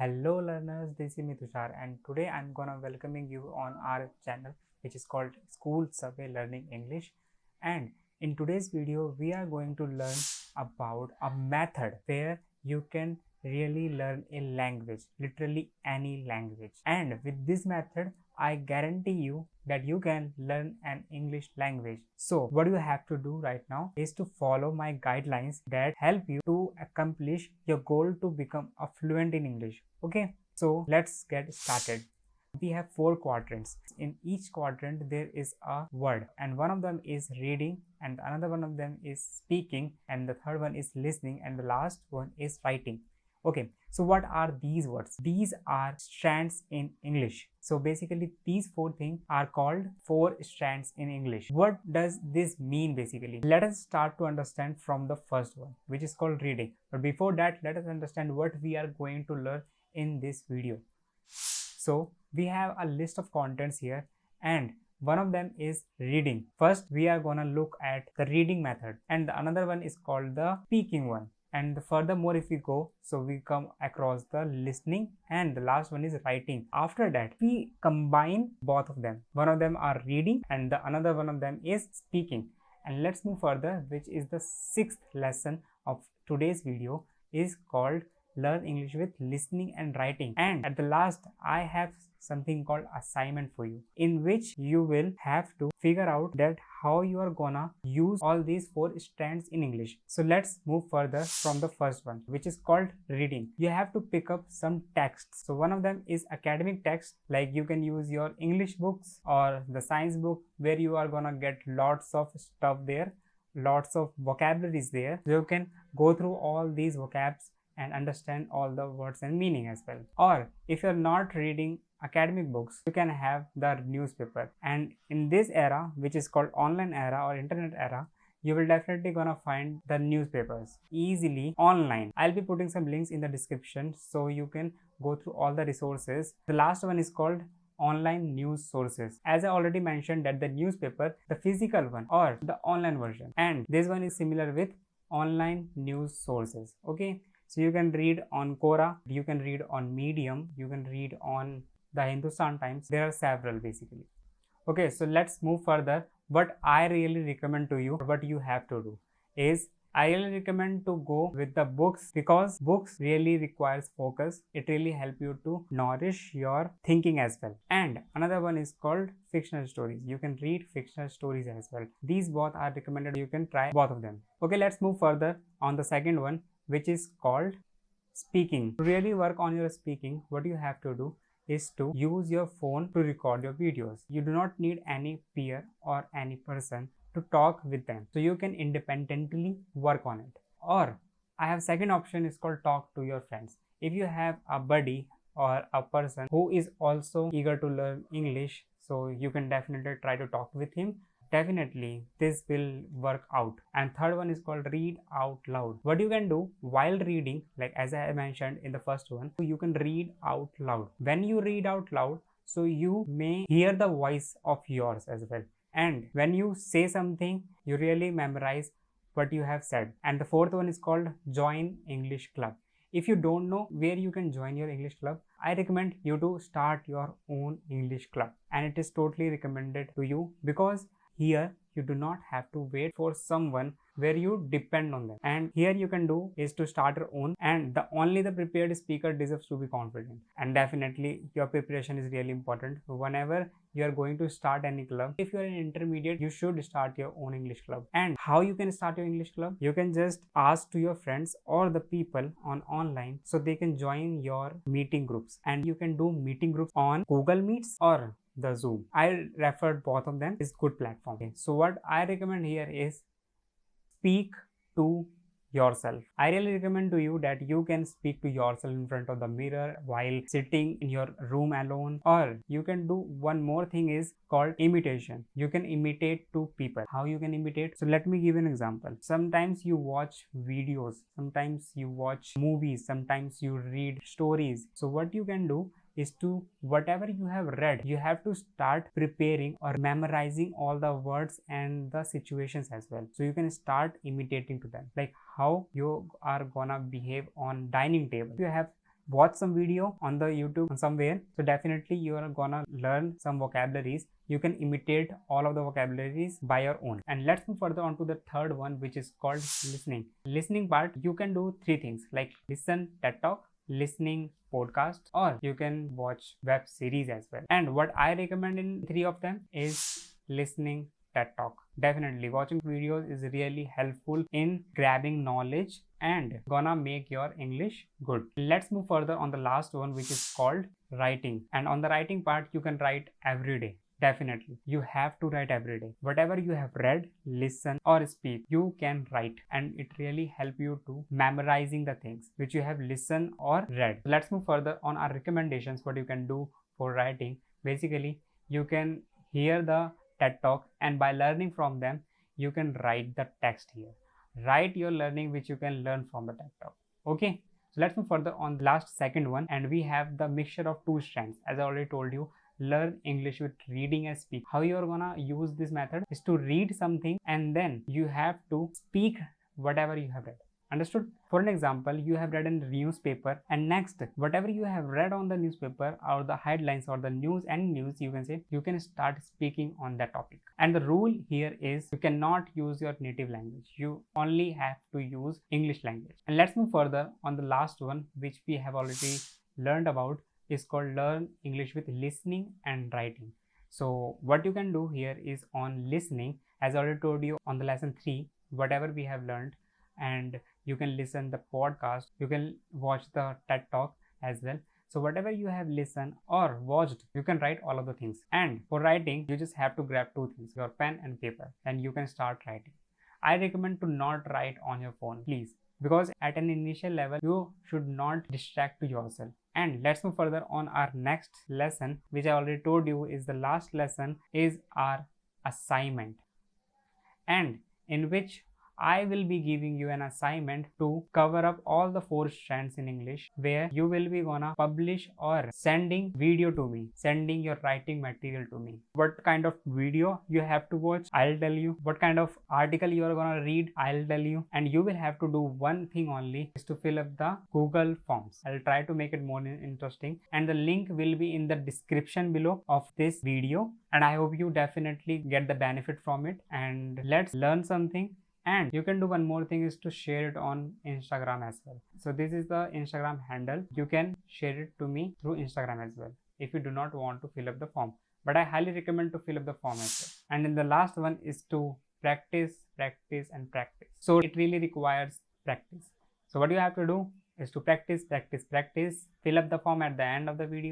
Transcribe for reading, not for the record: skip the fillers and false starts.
Hello learners, this is Mitushar and today I'm gonna welcoming you on our channel which is called School Survey Learning English. And in today's video we are going to learn about a method where you can really learn a language, literally any language. And with this method I guarantee you that you can learn an English language. So what you have to do right now is to follow my guidelines that help you to accomplish your goal to become a fluent in English. Okay, so let's get started. We have 4 quadrants. In each quadrant there is a word, and one of them is reading, and another one of them is speaking, and the third one is listening, and the last one is writing. Okay, so what are these words? These are strands in English. So basically these 4 things are called 4 strands in English. What does this mean basically? Let us start to understand from the first one, which is called reading. But before that, let us understand what we are going to learn in this video. So we have a list of contents here, and one of them is reading. First we are gonna look at the reading method, and the another one is called the speaking one. And furthermore, if we go, so we come across the listening, and the last one is writing. After that we combine both of them. One of them are reading and the another one of them is speaking. And let's move further, which is the 6th lesson of today's video, is called Learn English with Listening and Writing. And at the last I have something called assignment for you, in which you will have to figure out that how you are gonna use all these 4 strands in English. So let's move further from the first one, which is called reading. You have to pick up some texts. So one of them is academic text, like you can use your English books or the science book, where you are gonna get lots of stuff there, lots of vocabularies there. So you can go through all these vocabs and understand all the words and meaning as well. Or if you're not reading academic books, you can have the newspaper. And in this era, which is called online era or internet era, you will definitely gonna find the newspapers easily online. I'll be putting some links in the description so you can go through all the resources. The last one is called online news sources. As I already mentioned, that the newspaper, the physical one or the online version, and this one is similar with online news sources. Okay, so you can read on Quora, you can read on Medium, you can read on the Hindustan Times. There are several basically. Okay, so let's move further. What I really recommend to you, what you have to do is, I really recommend to go with the books, because books really requires focus. It really help you to nourish your thinking as well. And another one is called fictional stories. You can read fictional stories as well. These both are recommended. You can try both of them. Okay, let's move further on the second one, which is called speaking. To really work on your speaking, what you have to do is to use your phone to record your videos. You do not need any peer or any person to talk with them, so you can independently work on it. Or I have second option, is called talk to your friends. If you have a buddy or a person who is also eager to learn English, so you can definitely try to talk with him. Definitely this will work out. And third one is called read out loud. What you can do while reading, like as I mentioned in the first one, you can read out loud. When you read out loud, so you may hear the voice of yours as well, and when you say something, you really memorize what you have said. And the fourth one is called join English club. If you don't know where you can join your English club, I recommend you to start your own English club, and it is totally recommended to you, because here you do not have to wait for someone where you depend on them. And here you can do is to start your own, and only the prepared speaker deserves to be confident. And definitely your preparation is really important. Whenever you are going to start any club, if you are an intermediate, you should start your own English club. And how you can start your English club? You can just ask to your friends or the people on online, so they can join your meeting groups. And you can do meeting groups on Google Meets or the Zoom. I referred both of them is good platform. Okay, so what I recommend here is speak to yourself. I really recommend to you that you can speak to yourself in front of the mirror while sitting in your room alone. Or you can do one more thing, is called imitation. You can imitate to people. How you can imitate? So let me give an example. Sometimes you watch videos, sometimes you watch movies, sometimes you read stories. So what you can do is to, whatever you have read, you have to start preparing or memorizing all the words and the situations as well. So you can start imitating to them, like how you are gonna behave on dining table. You have watch some video on the YouTube somewhere, so definitely you are gonna learn some vocabularies. You can imitate all of the vocabularies by your own. And let's move further on to the third one, which is called listening. Listening part, you can do three things like listen TED Talk, listening podcast, or you can watch web series as well. And what I recommend in three of them is listening TED Talk. Definitely watching videos is really helpful in grabbing knowledge and gonna make your English good. Let's move further on the last one, which is called writing. And on the writing part, you can write every day. Definitely you have to write every day. Whatever you have read, listen or speak, you can write, and it really help you to memorizing the things which you have listened or read. Let's move further on our recommendations, what you can do for writing. Basically, you can hear the TED Talk, and by learning from them, you can write the text here. Write your learning which you can learn from the TED Talk. Okay, so let's move further on the last second one, and we have the mixture of two strands. As I already told you, learn English with reading and speak. How you are gonna use this method is to read something and then you have to speak whatever you have read. Understood? For an example, you have read in the newspaper, and next, whatever you have read on the newspaper or the headlines or the news, and news, you can say, you can start speaking on that topic. And the rule here is you cannot use your native language. You only have to use English language. And let's move further on the last one, which we have already learned about, is called learn English with listening and writing. So what you can do here is on listening, as I already told you on the lesson 3, whatever we have learned, and you can listen the podcast, you can watch the TED Talk as well. So whatever you have listened or watched, you can write all of the things. And for writing, you just have to grab two things, your pen and paper, and you can start writing. I recommend to not write on your phone, please, because at an initial level, you should not distract to yourself. And let's move further on our next lesson, which I already told you is the last lesson, is our assignment, and in which I will be giving you an assignment to cover up all the 4 strands in English, where you will be gonna publish or sending video to me, sending your writing material to me. What kind of video you have to watch, I'll tell you. What kind of article you are gonna read, I'll tell you. And you will have to do one thing only, is to fill up the Google forms. I'll try to make it more interesting, and the link will be in the description below of this video. And I hope you definitely get the benefit from it, and let's learn something. And you can do one more thing, is to share it on Instagram as well. So this is the Instagram handle. You can share it to me through Instagram as well if you do not want to fill up the form, but I highly recommend to fill up the form as well. And then the last one is to practice, practice and practice. So it really requires practice. So what you have to do is to practice, practice, practice, fill up the form at the end of the video,